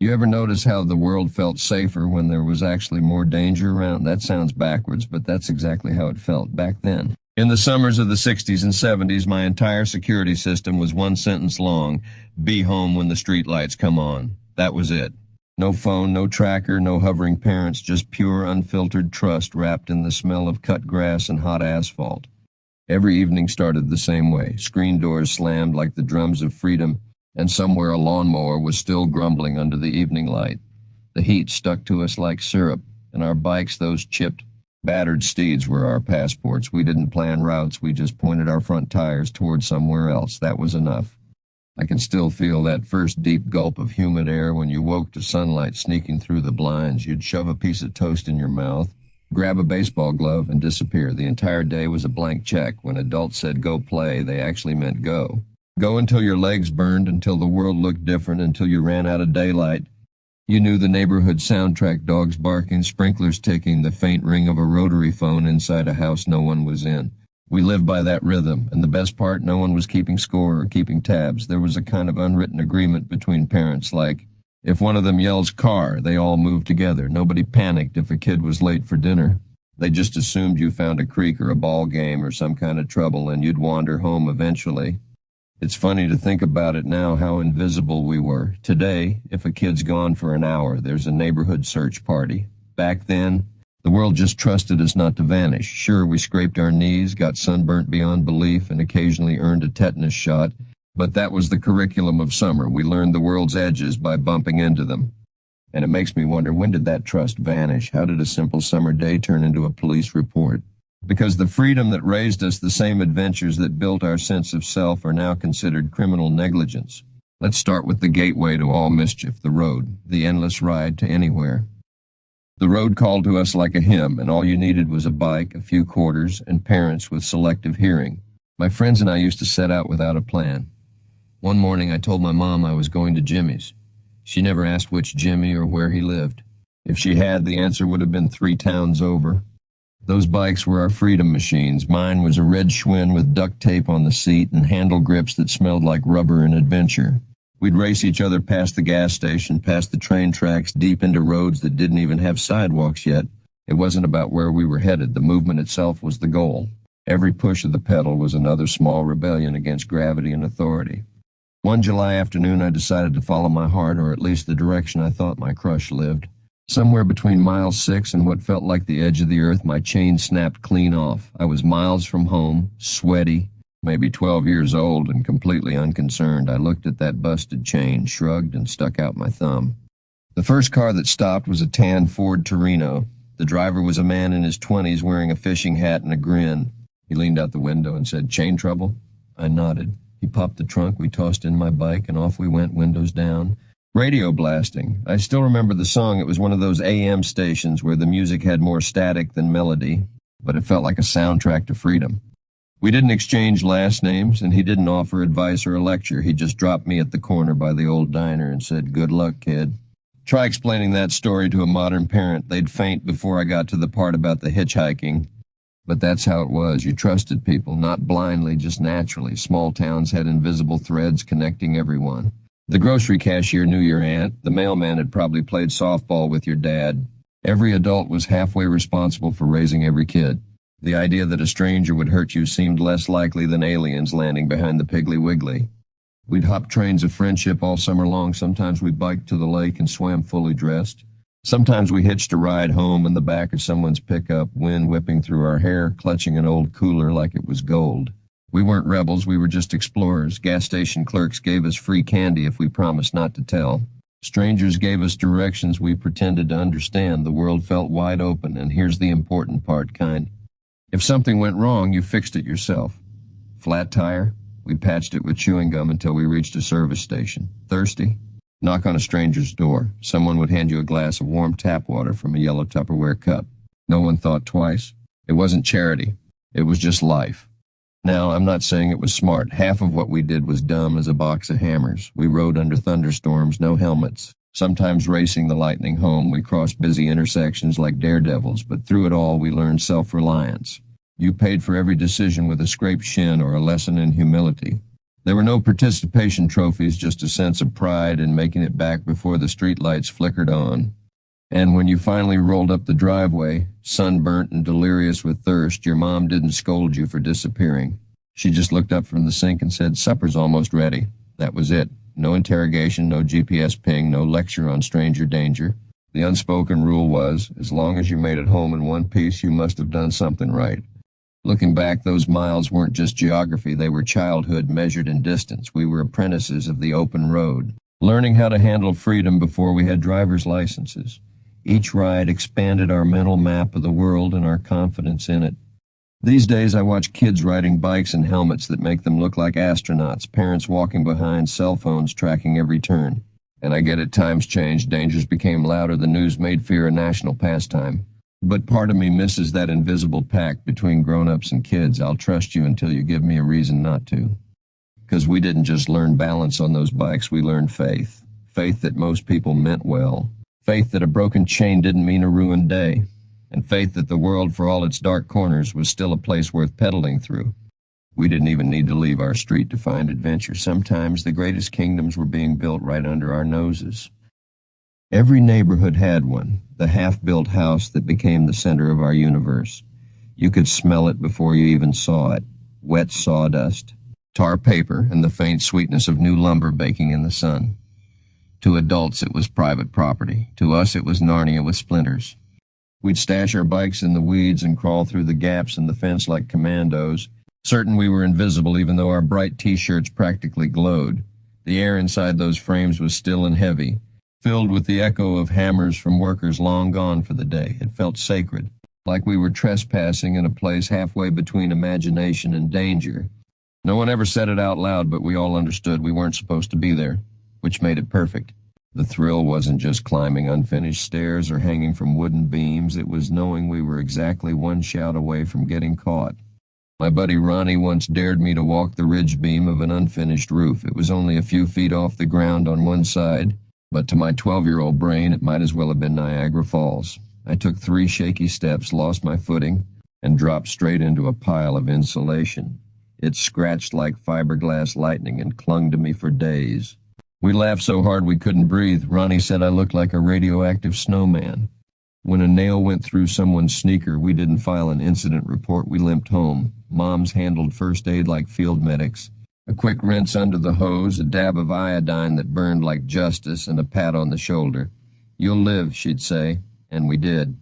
You ever notice how the world felt safer when there was actually more danger around? That sounds backwards, but that's exactly how it felt back then. In the summers of the 60s and 70s, my entire security system was one sentence long: be home when the streetlights come on. That was it. No phone, no tracker, no hovering parents, just pure unfiltered trust wrapped in the smell of cut grass and hot asphalt. Every evening started the same way. Screen doors slammed like the drums of freedom, and somewhere a lawnmower was still grumbling under the evening light. The heat stuck to us like syrup, and our bikes, those chipped, battered steeds, were our passports. We didn't plan routes, we just pointed our front tires toward somewhere else. That was enough. I can still feel that first deep gulp of humid air when you woke to sunlight sneaking through the blinds. You'd shove a piece of toast in your mouth, grab a baseball glove, and disappear. The entire day was a blank check. When adults said go play, they actually meant go. Go until your legs burned, until the world looked different, until you ran out of daylight. You knew the neighborhood soundtrack: dogs barking, sprinklers ticking, the faint ring of a rotary phone inside a house no one was in. We lived by that rhythm, and the best part, no one was keeping score or keeping tabs. There was a kind of unwritten agreement between parents, like, if one of them yells car, they all moved together. Nobody panicked if a kid was late for dinner. They just assumed you found a creek or a ball game or some kind of trouble, and you'd wander home eventually. It's funny to think about it now, how invisible we were. Today, if a kid's gone for an hour, there's a neighborhood search party. Back then, the world just trusted us not to vanish. Sure, we scraped our knees, got sunburnt beyond belief, and occasionally earned a tetanus shot, but that was the curriculum of summer. We learned the world's edges by bumping into them. And it makes me wonder, when did that trust vanish? How did a simple summer day turn into a police report? Because the freedom that raised us, the same adventures that built our sense of self, are now considered criminal negligence. Let's start with the gateway to all mischief, the road, the endless ride to anywhere. The road called to us like a hymn, and all you needed was a bike, a few quarters, and parents with selective hearing. My friends and I used to set out without a plan. One morning I told my mom I was going to Jimmy's. She never asked which Jimmy or where he lived. If she had, the answer would have been 3 towns over. Those bikes were our freedom machines. Mine was a red Schwinn with duct tape on the seat and handle grips that smelled like rubber and adventure. We'd race each other past the gas station, past the train tracks, deep into roads that didn't even have sidewalks yet. It wasn't about where we were headed. The movement itself was the goal. Every push of the pedal was another small rebellion against gravity and authority. One July afternoon, I decided to follow my heart, or at least the direction I thought my crush lived. Somewhere between mile 6 and what felt like the edge of the earth, my chain snapped clean off. I was miles from home, sweaty, maybe 12 years old, and completely unconcerned. I looked at that busted chain, shrugged, and stuck out my thumb. The first car that stopped was a tan Ford Torino. The driver was a man in his 20s wearing a fishing hat and a grin. He leaned out the window and said, "Chain trouble?" I nodded. He popped the trunk, we tossed in my bike, and off we went, windows down. Radio blasting. I still remember the song. It was one of those AM stations where the music had more static than melody, but it felt like a soundtrack to freedom. We didn't exchange last names, and he didn't offer advice or a lecture. He just dropped me at the corner by the old diner and said, "Good luck, kid." Try explaining that story to a modern parent. They'd faint before I got to the part about the hitchhiking. But that's how it was. You trusted people, not blindly, just naturally. Small towns had invisible threads connecting everyone. The grocery cashier knew your aunt. The mailman had probably played softball with your dad. Every adult was halfway responsible for raising every kid. The idea that a stranger would hurt you seemed less likely than aliens landing behind the Piggly Wiggly. We'd hop trains of friendship all summer long. Sometimes we biked to the lake and swam fully dressed. Sometimes we hitched a ride home in the back of someone's pickup, wind whipping through our hair, clutching an old cooler like it was gold. We weren't rebels, we were just explorers. Gas station clerks gave us free candy if we promised not to tell. Strangers gave us directions we pretended to understand. The world felt wide open, and here's the important part, kind. If something went wrong, you fixed it yourself. Flat tire? We patched it with chewing gum until we reached a service station. Thirsty? Knock on a stranger's door. Someone would hand you a glass of warm tap water from a yellow Tupperware cup. No one thought twice. It wasn't charity. It was just life. Now, I'm not saying it was smart. Half of what we did was dumb as a box of hammers. We rode under thunderstorms, no helmets. Sometimes racing the lightning home, we crossed busy intersections like daredevils, but through it all we learned self-reliance. You paid for every decision with a scraped shin or a lesson in humility. There were no participation trophies, just a sense of pride in making it back before the streetlights flickered on. And when you finally rolled up the driveway, sunburnt and delirious with thirst, your mom didn't scold you for disappearing. She just looked up from the sink and said, "Supper's almost ready." That was it. No interrogation, no GPS ping, no lecture on stranger danger. The unspoken rule was, as long as you made it home in one piece, you must have done something right. Looking back, those miles weren't just geography, they were childhood measured in distance. We were apprentices of the open road, learning how to handle freedom before we had driver's licenses. Each ride expanded our mental map of the world and our confidence in it. These days I watch kids riding bikes in helmets that make them look like astronauts, parents walking behind, cell phones tracking every turn. And I get it, times changed, dangers became louder, the news made fear a national pastime. But part of me misses that invisible pact between grown-ups and kids. I'll trust you until you give me a reason not to. Because we didn't just learn balance on those bikes, we learned faith. Faith that most people meant well. Faith that a broken chain didn't mean a ruined day. And faith that the world, for all its dark corners, was still a place worth pedaling through. We didn't even need to leave our street to find adventure. Sometimes the greatest kingdoms were being built right under our noses. Every neighborhood had one, the half-built house that became the center of our universe. You could smell it before you even saw it. Wet sawdust, tar paper, and the faint sweetness of new lumber baking in the sun. To adults, it was private property. To us, it was Narnia with splinters. We'd stash our bikes in the weeds and crawl through the gaps in the fence like commandos, certain we were invisible even though our bright T-shirts practically glowed. The air inside those frames was still and heavy, filled with the echo of hammers from workers long gone for the day. It felt sacred, like we were trespassing in a place halfway between imagination and danger. No one ever said it out loud, but we all understood we weren't supposed to be there, which made it perfect. The thrill wasn't just climbing unfinished stairs or hanging from wooden beams. It was knowing we were exactly one shout away from getting caught. My buddy Ronnie once dared me to walk the ridge beam of an unfinished roof. It was only a few feet off the ground on one side, but to my 12-year-old brain, it might as well have been Niagara Falls. I took 3 shaky steps, lost my footing, and dropped straight into a pile of insulation. It scratched like fiberglass lightning and clung to me for days. We laughed so hard we couldn't breathe. Ronnie said I looked like a radioactive snowman. When a nail went through someone's sneaker, we didn't file an incident report. We limped home. Moms handled first aid like field medics. A quick rinse under the hose, a dab of iodine that burned like justice, and a pat on the shoulder. "You'll live," she'd say, and we did.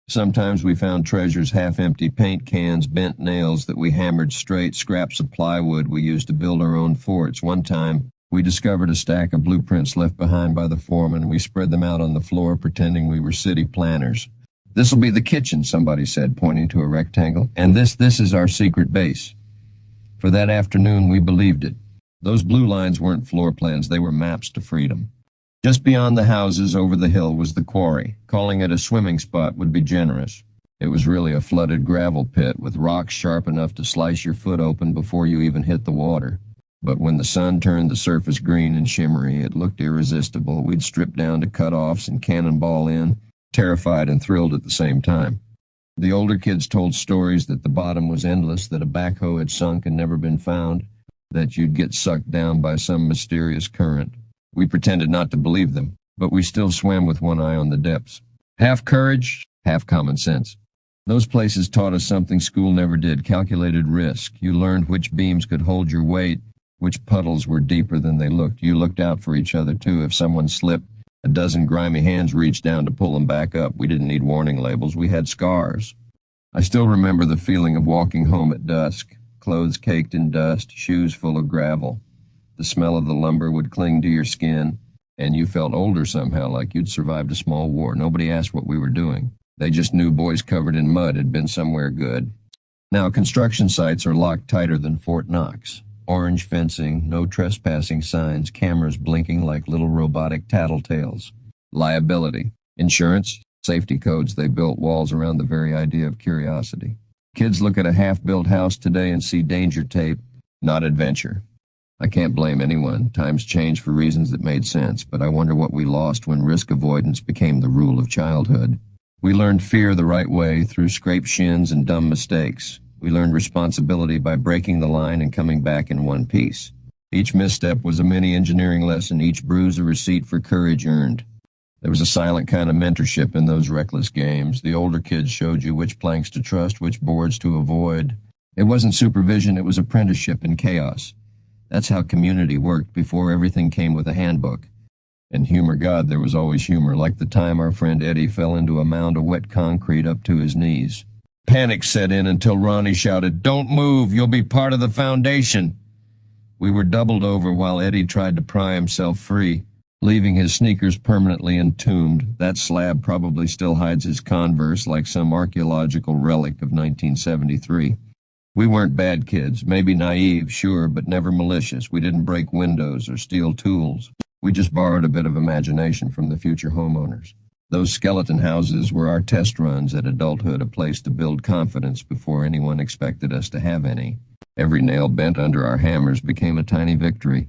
Sometimes we found treasures, half-empty paint cans, bent nails that we hammered straight, scraps of plywood we used to build our own forts. One time, we discovered a stack of blueprints left behind by the foreman. We spread them out on the floor, pretending we were city planners. "This'll be the kitchen," somebody said, pointing to a rectangle. "And this is our secret base." For that afternoon, we believed it. Those blue lines weren't floor plans, they were maps to freedom. Just beyond the houses, over the hill, was the quarry. Calling it a swimming spot would be generous. It was really a flooded gravel pit with rocks sharp enough to slice your foot open before you even hit the water. But when the sun turned the surface green and shimmery, it looked irresistible. We'd strip down to cut-offs and cannonball in, terrified and thrilled at the same time. The older kids told stories that the bottom was endless, that a backhoe had sunk and never been found, that you'd get sucked down by some mysterious current. We pretended not to believe them, but we still swam with one eye on the depths. Half courage, half common sense. Those places taught us something school never did, calculated risk. You learned which beams could hold your weight, which puddles were deeper than they looked. You looked out for each other, too. If someone slipped, a dozen grimy hands reached down to pull them back up. We didn't need warning labels. We had scars. I still remember the feeling of walking home at dusk, clothes caked in dust, shoes full of gravel. The smell of the lumber would cling to your skin, and you felt older somehow, like you'd survived a small war. Nobody asked what we were doing. They just knew boys covered in mud had been somewhere good. Now, construction sites are locked tighter than Fort Knox. Orange fencing, no trespassing signs, cameras blinking like little robotic tattletales. Liability, insurance, safety codes. They built walls around the very idea of curiosity. Kids look at a half-built house today and see danger tape, not adventure. I can't blame anyone. Times changed for reasons that made sense, but I wonder what we lost when risk avoidance became the rule of childhood. We learned fear the right way through scraped shins and dumb mistakes. We learned responsibility by breaking the line and coming back in one piece. Each misstep was a mini engineering lesson, each bruise a receipt for courage earned. There was a silent kind of mentorship in those reckless games. The older kids showed you which planks to trust, which boards to avoid. It wasn't supervision, it was apprenticeship in chaos. That's how community worked before everything came with a handbook. And humor, God, there was always humor, like the time our friend Eddie fell into a mound of wet concrete up to his knees. Panic set in until Ronnie shouted, "Don't move, you'll be part of the foundation." We were doubled over while Eddie tried to pry himself free, leaving his sneakers permanently entombed. That slab probably still hides his Converse like some archaeological relic of 1973. We weren't bad kids, maybe naive, sure, but never malicious. We didn't break windows or steal tools. We just borrowed a bit of imagination from the future homeowners. Those skeleton houses were our test runs at adulthood, a place to build confidence before anyone expected us to have any. Every nail bent under our hammers became a tiny victory.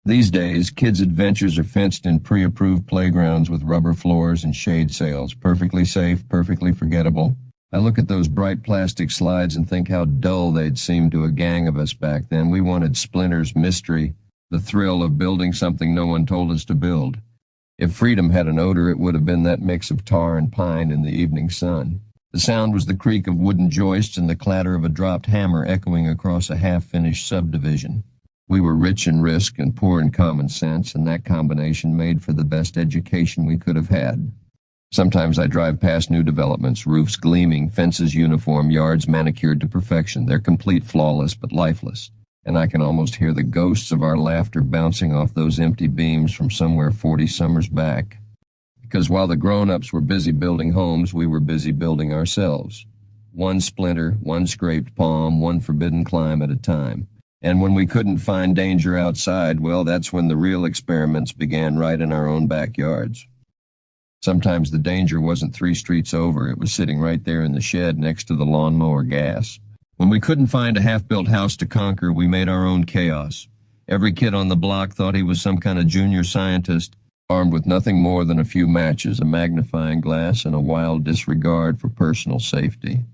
These days, kids' adventures are fenced in pre-approved playgrounds with rubber floors and shade sails, perfectly safe, perfectly forgettable. I look at those bright plastic slides and think how dull they'd seemed to a gang of us back then. We wanted splinters, mystery, the thrill of building something no one told us to build. If freedom had an odor, it would have been that mix of tar and pine in the evening sun. The sound was the creak of wooden joists and the clatter of a dropped hammer echoing across a half-finished subdivision. We were rich in risk and poor in common sense, and that combination made for the best education we could have had. Sometimes I drive past new developments, roofs gleaming, fences uniform, yards manicured to perfection. They're complete, flawless, but lifeless. And I can almost hear the ghosts of our laughter bouncing off those empty beams from somewhere 40 summers back. Because while the grown-ups were busy building homes, we were busy building ourselves. One splinter, one scraped palm, one forbidden climb at a time. And when we couldn't find danger outside, well, that's when the real experiments began right in our own backyards. Sometimes the danger wasn't 3 streets over. It was sitting right there in the shed next to the lawnmower gas. When we couldn't find a half-built house to conquer, we made our own chaos. Every kid on the block thought he was some kind of junior scientist, armed with nothing more than a few matches, a magnifying glass, and a wild disregard for personal safety.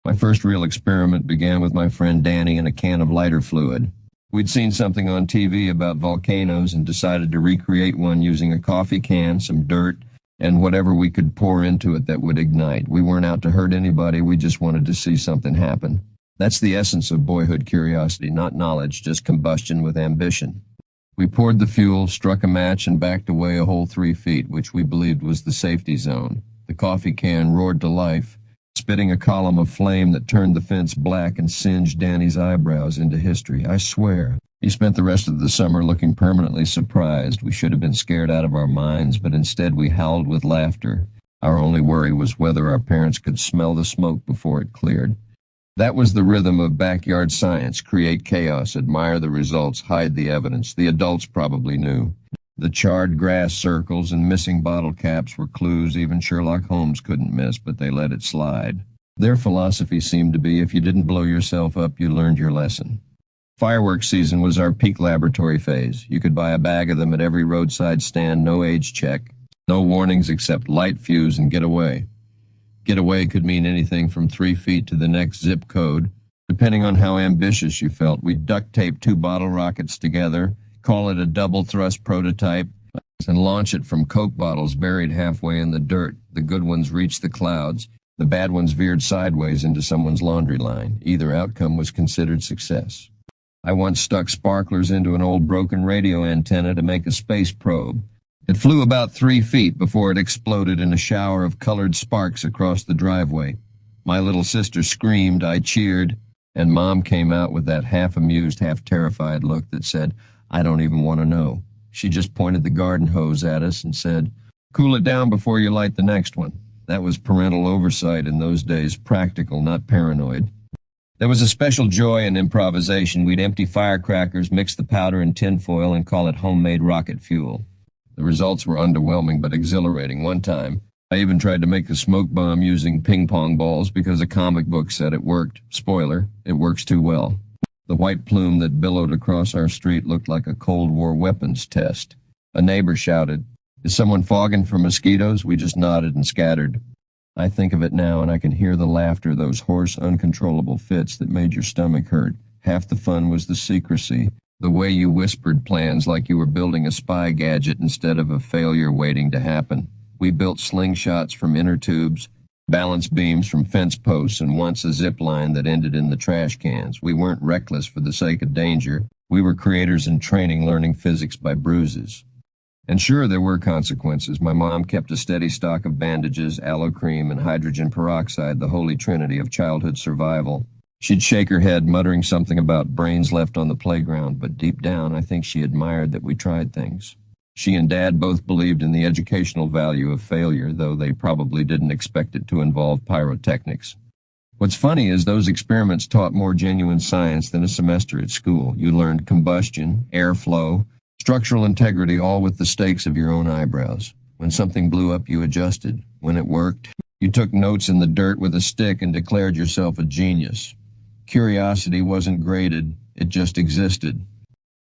My first real experiment began with my friend Danny and a can of lighter fluid. We'd seen something on TV about volcanoes and decided to recreate one using a coffee can, some dirt, and whatever we could pour into it that would ignite. We weren't out to hurt anybody, we just wanted to see something happen. That's the essence of boyhood curiosity, not knowledge, just combustion with ambition. We poured the fuel, struck a match, and backed away a whole 3 feet, which we believed was the safety zone. The coffee can roared to life, spitting a column of flame that turned the fence black and singed Danny's eyebrows into history. I swear. He spent the rest of the summer looking permanently surprised. We should have been scared out of our minds, but instead we howled with laughter. Our only worry was whether our parents could smell the smoke before it cleared. That was the rhythm of backyard science: create chaos, admire the results, hide the evidence. The adults probably knew. The charred grass circles and missing bottle caps were clues even Sherlock Holmes couldn't miss, but they let it slide. Their philosophy seemed to be, if you didn't blow yourself up, you learned your lesson. Fireworks season was our peak laboratory phase. You could buy a bag of them at every roadside stand, no age check, no warnings except light, fuse, and get away. Get away could mean anything from 3 feet to the next zip code, depending on how ambitious you felt. We'd duct tape 2 bottle rockets together, call it a double-thrust prototype, and launch it from Coke bottles buried halfway in the dirt. The good ones reached the clouds. The bad ones veered sideways into someone's laundry line. Either outcome was considered success. I once stuck sparklers into an old broken radio antenna to make a space probe. It flew about 3 feet before it exploded in a shower of colored sparks across the driveway. My little sister screamed, I cheered, and Mom came out with that half-amused, half-terrified look that said, "I don't even want to know." She just pointed the garden hose at us and said, "Cool it down before you light the next one." That was parental oversight in those days, practical, not paranoid. There was a special joy in improvisation. We'd empty firecrackers, mix the powder in tinfoil, and call it homemade rocket fuel. The results were underwhelming but exhilarating. One time, I even tried to make a smoke bomb using ping-pong balls because a comic book said it worked. Spoiler, it works too well. The white plume that billowed across our street looked like a Cold War weapons test. A neighbor shouted, "Is someone fogging for mosquitoes?" We just nodded and scattered. I think of it now and I can hear the laughter, those hoarse, uncontrollable fits that made your stomach hurt. Half the fun was the secrecy. The way you whispered plans like you were building a spy gadget instead of a failure waiting to happen. We built slingshots from inner tubes, balance beams from fence posts, and once a zip line that ended in the trash cans. We weren't reckless for the sake of danger. We were creators in training, learning physics by bruises. And sure, there were consequences. My mom kept a steady stock of bandages, aloe cream, and hydrogen peroxide, the holy trinity of childhood survival. She'd shake her head, muttering something about brains left on the playground, but deep down, I think she admired that we tried things. She and Dad both believed in the educational value of failure, though they probably didn't expect it to involve pyrotechnics. What's funny is those experiments taught more genuine science than a semester at school. You learned combustion, airflow, structural integrity, all with the stakes of your own eyebrows. When something blew up, you adjusted. When it worked, you took notes in the dirt with a stick and declared yourself a genius. Curiosity wasn't graded, it just existed.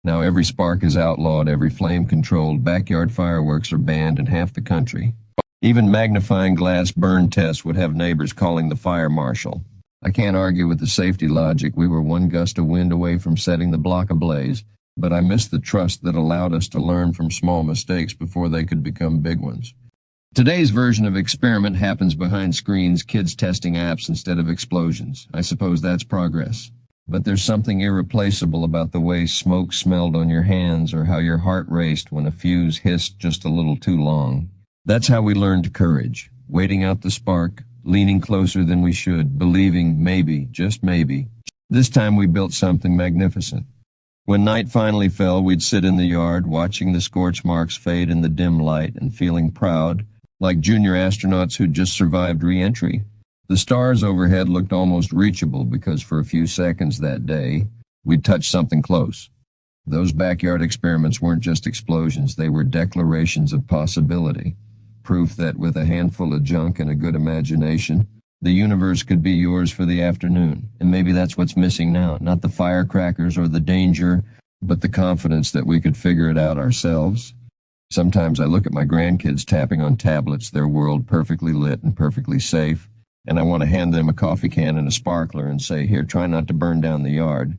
Now every spark is outlawed, every flame controlled, backyard fireworks are banned in half the country. Even magnifying glass burn tests would have neighbors calling the fire marshal. I can't argue with the safety logic. We were one gust of wind away from setting the block ablaze, but I miss the trust that allowed us to learn from small mistakes before they could become big ones. Today's version of experiment happens behind screens, kids testing apps instead of explosions. I suppose that's progress. But there's something irreplaceable about the way smoke smelled on your hands or how your heart raced when a fuse hissed just a little too long. That's how we learned courage, waiting out the spark, leaning closer than we should, believing maybe, just maybe. This time we built something magnificent. When night finally fell, we'd sit in the yard, watching the scorch marks fade in the dim light and feeling proud, like junior astronauts who'd just survived re-entry. The stars overhead looked almost reachable because for a few seconds that day, we'd touched something close. Those backyard experiments weren't just explosions, they were declarations of possibility. Proof that with a handful of junk and a good imagination, the universe could be yours for the afternoon. And maybe that's what's missing now, not the firecrackers or the danger, but the confidence that we could figure it out ourselves. Sometimes I look at my grandkids tapping on tablets, their world perfectly lit and perfectly safe, and I want to hand them a coffee can and a sparkler and say, here, try not to burn down the yard,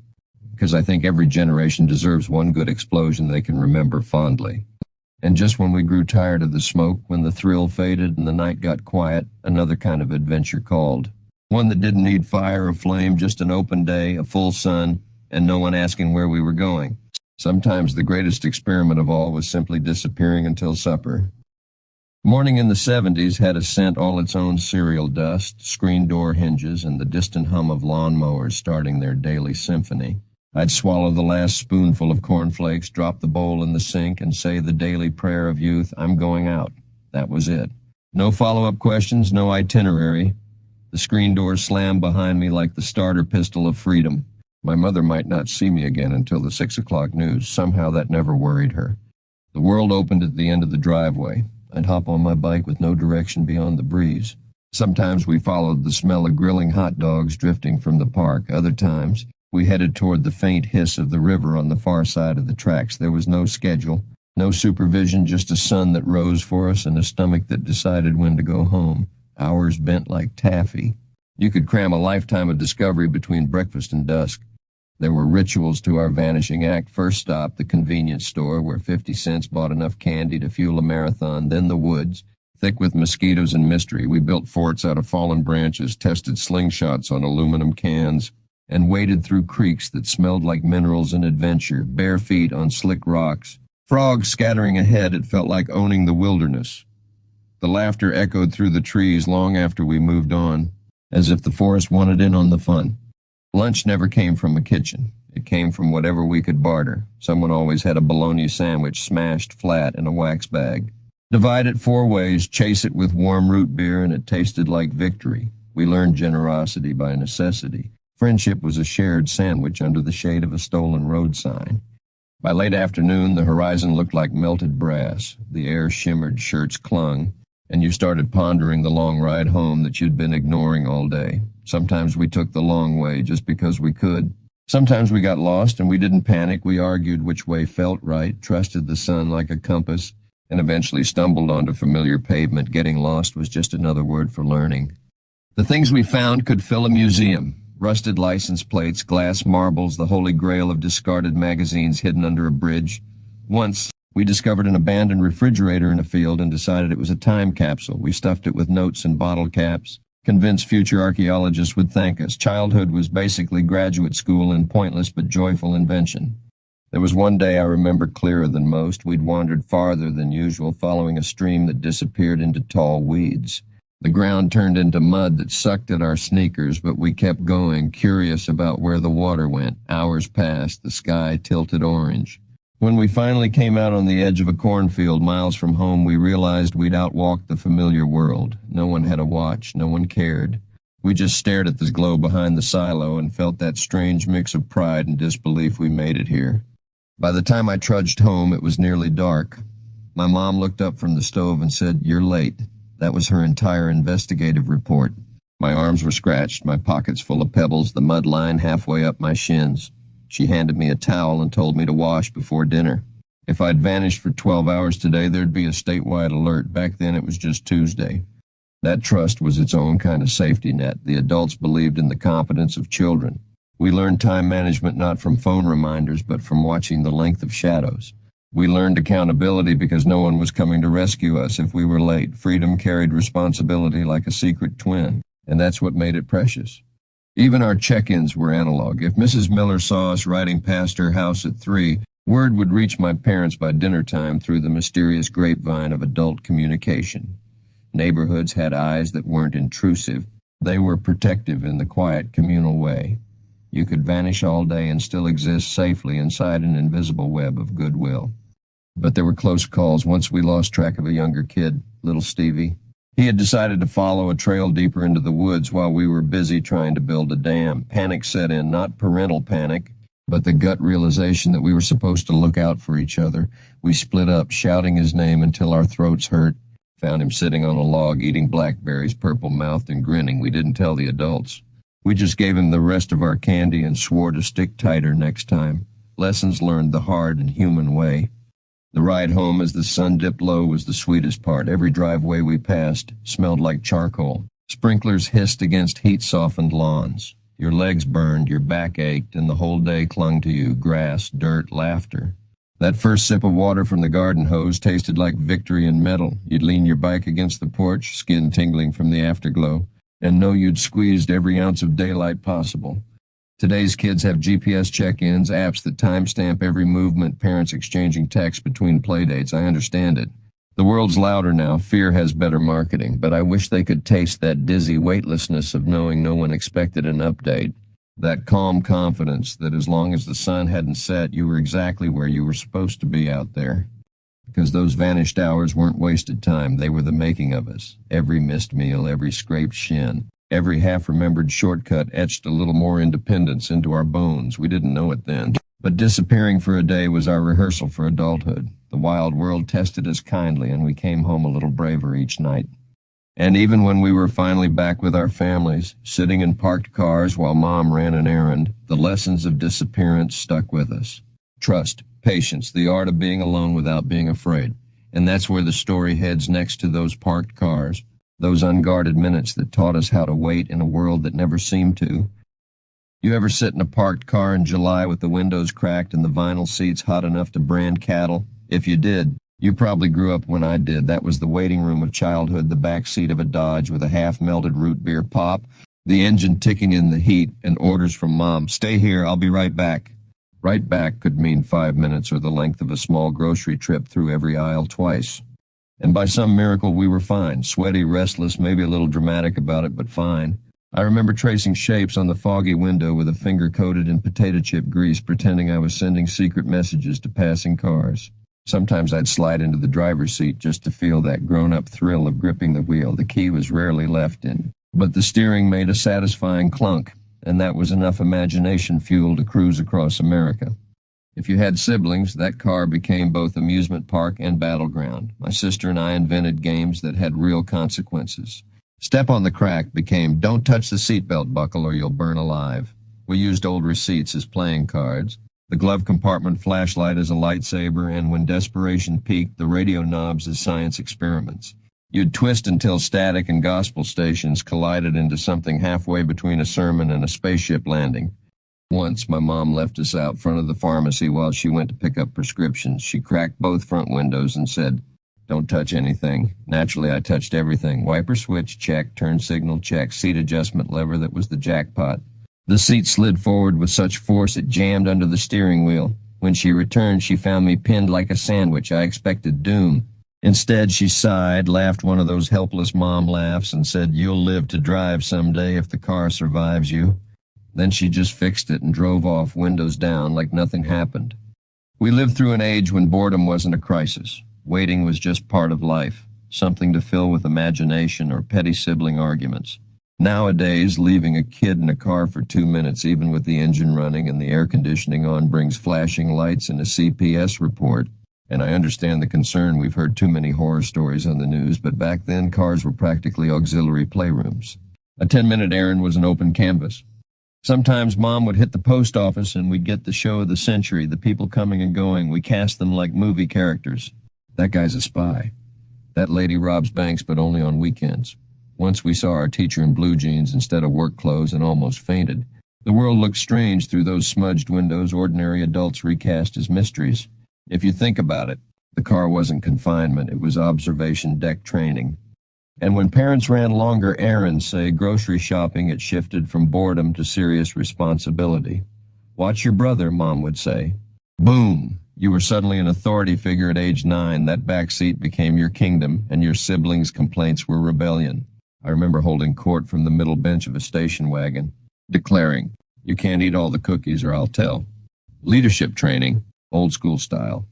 because I think every generation deserves one good explosion they can remember fondly. And just when we grew tired of the smoke, when the thrill faded and the night got quiet, another kind of adventure called. One that didn't need fire or flame, just an open day, a full sun, and no one asking where we were going. Sometimes the greatest experiment of all was simply disappearing until supper. Morning in the 70s had a scent all its own: cereal dust, screen door hinges, and the distant hum of lawnmowers starting their daily symphony. I'd swallow the last spoonful of cornflakes, drop the bowl in the sink, and say the daily prayer of youth, I'm going out. That was it. No follow-up questions, no itinerary. The screen door slammed behind me like the starter pistol of freedom. My mother might not see me again until the 6 o'clock news. Somehow that never worried her. The world opened at the end of the driveway. I'd hop on my bike with no direction beyond the breeze. Sometimes we followed the smell of grilling hot dogs drifting from the park. Other times, we headed toward the faint hiss of the river on the far side of the tracks. There was no schedule, no supervision, just a sun that rose for us and a stomach that decided when to go home. Hours bent like taffy. You could cram a lifetime of discovery between breakfast and dusk. There were rituals to our vanishing act. First stop, the convenience store, where 50 cents bought enough candy to fuel a marathon. Then the woods, thick with mosquitoes and mystery. We built forts out of fallen branches, tested slingshots on aluminum cans, and waded through creeks that smelled like minerals and adventure, bare feet on slick rocks. Frogs scattering ahead, it felt like owning the wilderness. The laughter echoed through the trees long after we moved on, as if the forest wanted in on the fun. Lunch never came from a kitchen. It came from whatever we could barter. Someone always had a bologna sandwich smashed flat in a wax bag. Divide it 4 ways, chase it with warm root beer, and it tasted like victory. We learned generosity by necessity. Friendship was a shared sandwich under the shade of a stolen road sign. By late afternoon, the horizon looked like melted brass. The air shimmered, shirts clung, and you started pondering the long ride home that you'd been ignoring all day. Sometimes we took the long way just because we could. Sometimes we got lost and we didn't panic. We argued which way felt right, trusted the sun like a compass, and eventually stumbled onto familiar pavement. Getting lost was just another word for learning. The things we found could fill a museum. rusted license plates, glass marbles, the holy grail of discarded magazines hidden under a bridge. Once, we discovered an abandoned refrigerator in a field and decided it was a time capsule. We stuffed it with notes and bottle caps, convinced future archaeologists would thank us. Childhood was basically graduate school in pointless but joyful invention. There was one day I remember clearer than most. We'd wandered farther than usual, following a stream that disappeared into tall weeds. The ground turned into mud that sucked at our sneakers, but we kept going, curious about where the water went. Hours passed, the sky tilted orange. When we finally came out on the edge of a cornfield miles from home, we realized we'd outwalked the familiar world. No one had a watch, no one cared. We just stared at the glow behind the silo and felt that strange mix of pride and disbelief we made it here. By the time I trudged home, it was nearly dark. My mom looked up from the stove and said, "You're late." That was her entire investigative report. My arms were scratched, my pockets full of pebbles, the mud line halfway up my shins. She handed me a towel and told me to wash before dinner. If I'd vanished for 12 hours today, there'd be a statewide alert. Back then, it was just Tuesday. That trust was its own kind of safety net. The adults believed in the competence of children. We learned time management not from phone reminders, but from watching the length of shadows. We learned accountability because no one was coming to rescue us if we were late. Freedom carried responsibility like a secret twin, and that's what made it precious. Even our check-ins were analog. If Mrs. Miller saw us riding past her house at 3, word would reach my parents by dinner time through the mysterious grapevine of adult communication. Neighborhoods had eyes that weren't intrusive. They were protective in the quiet communal way. You could vanish all day and still exist safely inside an invisible web of goodwill. But there were close calls. Once we lost track of a younger kid, little Stevie. He had decided to follow a trail deeper into the woods while we were busy trying to build a dam. Panic set in, not parental panic, but the gut realization that we were supposed to look out for each other. We split up, shouting his name until our throats hurt. Found him sitting on a log, eating blackberries, purple-mouthed and grinning. We didn't tell the adults. We just gave him the rest of our candy and swore to stick tighter next time. Lessons learned the hard and human way. The ride home as the sun dipped low was the sweetest part. Every driveway we passed smelled like charcoal. Sprinklers hissed against heat-softened lawns. Your legs burned, your back ached, and the whole day clung to you. Grass, dirt, laughter. That first sip of water from the garden hose tasted like victory and metal. You'd lean your bike against the porch, skin tingling from the afterglow, and know you'd squeezed every ounce of daylight possible. Today's kids have GPS check-ins, apps that timestamp every movement, parents exchanging texts between playdates. I understand it. The world's louder now. Fear has better marketing, but I wish they could taste that dizzy weightlessness of knowing no one expected an update. That calm confidence that as long as the sun hadn't set, you were exactly where you were supposed to be out there. Because those vanished hours weren't wasted time. They were the making of us. Every missed meal, every scraped shin, every half-remembered shortcut etched a little more independence into our bones. We didn't know it then. But disappearing for a day was our rehearsal for adulthood. The wild world tested us kindly, and we came home a little braver each night. And even when we were finally back with our families, sitting in parked cars while Mom ran an errand, the lessons of disappearance stuck with us. Trust, patience, the art of being alone without being afraid. And that's where the story heads next to those parked cars. Those unguarded minutes that taught us how to wait in a world that never seemed to. You ever sit in a parked car in July with the windows cracked and the vinyl seats hot enough to brand cattle? If you did, you probably grew up when I did. That was the waiting room of childhood, the back seat of a Dodge with a half-melted root beer pop, the engine ticking in the heat, and orders from Mom, "Stay here, I'll be right back." Right back could mean 5 minutes or the length of a small grocery trip through every aisle twice. And by some miracle, we were fine. Sweaty, restless, maybe a little dramatic about it, but fine. I remember tracing shapes on the foggy window with a finger coated in potato chip grease, pretending I was sending secret messages to passing cars. Sometimes I'd slide into the driver's seat just to feel that grown-up thrill of gripping the wheel. The key was rarely left in, but the steering made a satisfying clunk, and that was enough imagination fuel to cruise across America. If you had siblings, that car became both amusement park and battleground. My sister and I invented games that had real consequences. Step on the crack became don't touch the seatbelt buckle or you'll burn alive. We used old receipts as playing cards, the glove compartment flashlight as a lightsaber, and when desperation peaked, the radio knobs as science experiments. You'd twist until static and gospel stations collided into something halfway between a sermon and a spaceship landing. Once, my mom left us out front of the pharmacy while she went to pick up prescriptions. She cracked both front windows and said, "Don't touch anything." Naturally, I touched everything. Wiper switch, check. Turn signal, check. Seat adjustment lever, that was the jackpot. The seat slid forward with such force it jammed under the steering wheel. When she returned, she found me pinned like a sandwich. I expected doom. Instead, she sighed, laughed one of those helpless mom laughs, and said, "You'll live to drive someday if the car survives you." Then she just fixed it and drove off, windows down, like nothing happened. We lived through an age when boredom wasn't a crisis. Waiting was just part of life, something to fill with imagination or petty sibling arguments. Nowadays, leaving a kid in a car for 2 minutes, even with the engine running and the air conditioning on, brings flashing lights and a CPS report. And I understand the concern. We've heard too many horror stories on the news, but back then cars were practically auxiliary playrooms. A 10-minute errand was an open canvas. Sometimes Mom would hit the post office and we'd get the show of the century, the people coming and going. We cast them like movie characters. That guy's a spy. That lady robs banks, but only on weekends. Once we saw our teacher in blue jeans instead of work clothes and almost fainted. The world looked strange through those smudged windows, ordinary adults recast as mysteries. If you think about it, the car wasn't confinement, it was observation deck training. And when parents ran longer errands, say grocery shopping, it shifted from boredom to serious responsibility. "Watch your brother," Mom would say. Boom! You were suddenly an authority figure at age 9. That back seat became your kingdom, and your siblings' complaints were rebellion. I remember holding court from the middle bench of a station wagon, declaring, "You can't eat all the cookies or I'll tell." Leadership training, old school style.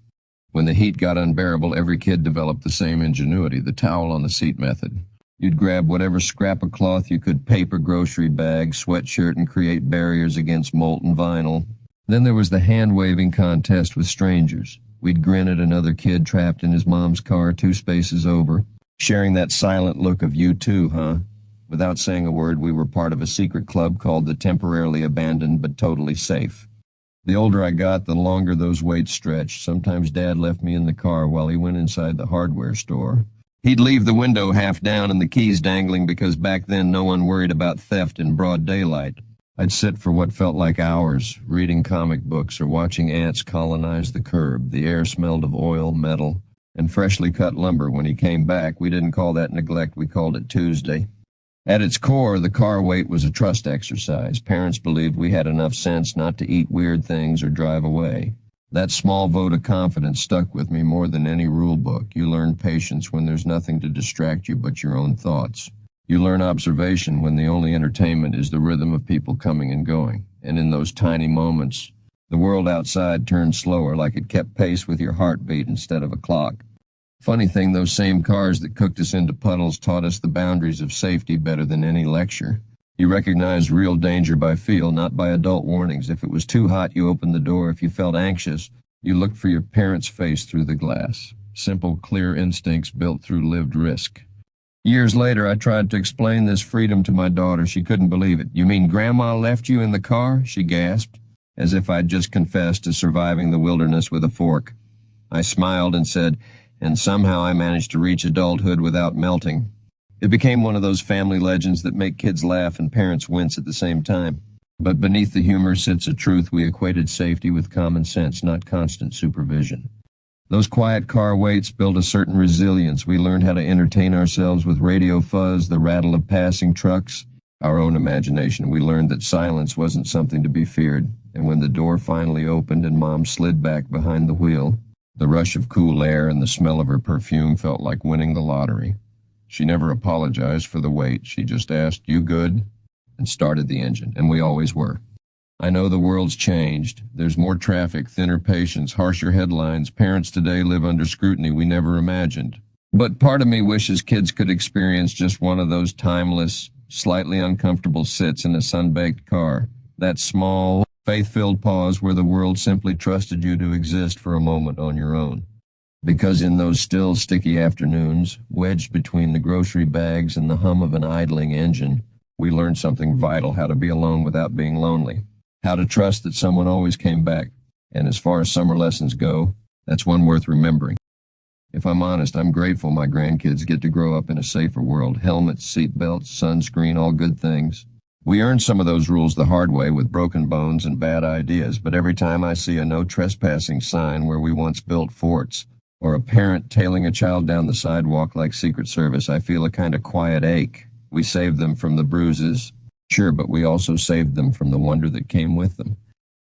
When the heat got unbearable, every kid developed the same ingenuity, the towel on the seat method. You'd grab whatever scrap of cloth you could, paper, grocery bag, sweatshirt, and create barriers against molten vinyl. Then there was the hand-waving contest with strangers. We'd grin at another kid trapped in his mom's car 2 spaces over, sharing that silent look of "you too, huh?" Without saying a word, we were part of a secret club called the Temporarily Abandoned but Totally Safe. The older I got, the longer those waits stretched. Sometimes Dad left me in the car while he went inside the hardware store. He'd leave the window half down and the keys dangling because back then no one worried about theft in broad daylight. I'd sit for what felt like hours, reading comic books or watching ants colonize the curb. The air smelled of oil, metal, and freshly cut lumber. When he came back, we didn't call that neglect, we called it Tuesday. At its core, the car wait was a trust exercise. Parents believed we had enough sense not to eat weird things or drive away. That small vote of confidence stuck with me more than any rule book. You learn patience when there's nothing to distract you but your own thoughts. You learn observation when the only entertainment is the rhythm of people coming and going. And in those tiny moments, the world outside turned slower, like it kept pace with your heartbeat instead of a clock. Funny thing, those same cars that cooked us into puddles taught us the boundaries of safety better than any lecture. You recognized real danger by feel, not by adult warnings. If it was too hot, you opened the door. If you felt anxious, you looked for your parents' face through the glass. Simple, clear instincts built through lived risk. Years later, I tried to explain this freedom to my daughter. She couldn't believe it. "You mean Grandma left you in the car?" she gasped, as if I'd just confessed to surviving the wilderness with a fork. I smiled and said, "And somehow I managed to reach adulthood without melting." It became one of those family legends that make kids laugh and parents wince at the same time. But beneath the humor sits a truth. We equated safety with common sense, not constant supervision. Those quiet car waits built a certain resilience. We learned how to entertain ourselves with radio fuzz, the rattle of passing trucks, our own imagination. We learned that silence wasn't something to be feared. And when the door finally opened and Mom slid back behind the wheel, the rush of cool air and the smell of her perfume felt like winning the lottery. She never apologized for the wait. She just asked, "You good?" and started the engine, and we always were. I know the world's changed. There's more traffic, thinner patience, harsher headlines. Parents today live under scrutiny we never imagined. But part of me wishes kids could experience just one of those timeless, slightly uncomfortable sits in a sun-baked car. That small, faith-filled pause where the world simply trusted you to exist for a moment on your own. Because in those still, sticky afternoons, wedged between the grocery bags and the hum of an idling engine, we learned something vital: how to be alone without being lonely. How to trust that someone always came back. And as far as summer lessons go, that's one worth remembering. If I'm honest, I'm grateful my grandkids get to grow up in a safer world. Helmets, seatbelts, sunscreen, all good things. We earned some of those rules the hard way with broken bones and bad ideas, but every time I see a no trespassing sign where we once built forts, or a parent tailing a child down the sidewalk like Secret Service, I feel a kind of quiet ache. We saved them from the bruises, sure, but we also saved them from the wonder that came with them.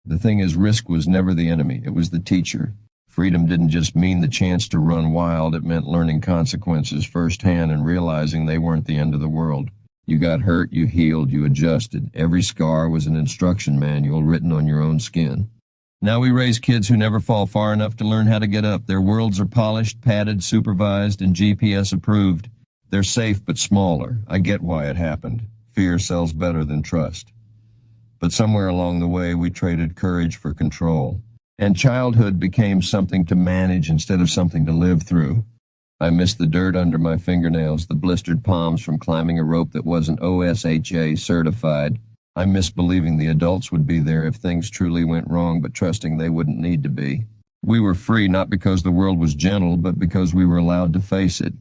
The thing is, risk was never the enemy, it was the teacher. Freedom didn't just mean the chance to run wild, it meant learning consequences firsthand and realizing they weren't the end of the world. You got hurt, you healed, you adjusted. Every scar was an instruction manual written on your own skin. Now we raise kids who never fall far enough to learn how to get up. Their worlds are polished, padded, supervised, and GPS approved. They're safe but smaller. I get why it happened. Fear sells better than trust. But somewhere along the way, we traded courage for control. And childhood became something to manage instead of something to live through. I miss the dirt under my fingernails, the blistered palms from climbing a rope that wasn't OSHA certified. I miss believing the adults would be there if things truly went wrong, but trusting they wouldn't need to be. We were free not because the world was gentle, but because we were allowed to face it.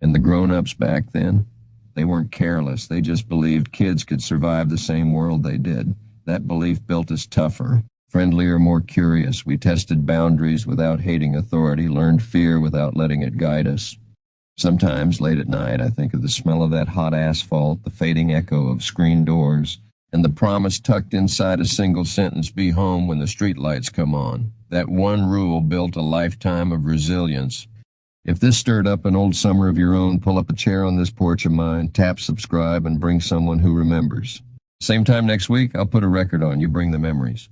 And the grown-ups back then, they weren't careless. They just believed kids could survive the same world they did. That belief built us tougher, friendlier, more curious. We tested boundaries without hating authority, learned fear without letting it guide us. Sometimes, late at night, I think of the smell of that hot asphalt, the fading echo of screen doors, and the promise tucked inside a single sentence, be home when the streetlights come on. That one rule built a lifetime of resilience. If this stirred up an old summer of your own, pull up a chair on this porch of mine, tap subscribe, and bring someone who remembers. Same time next week, I'll put a record on. You bring the memories.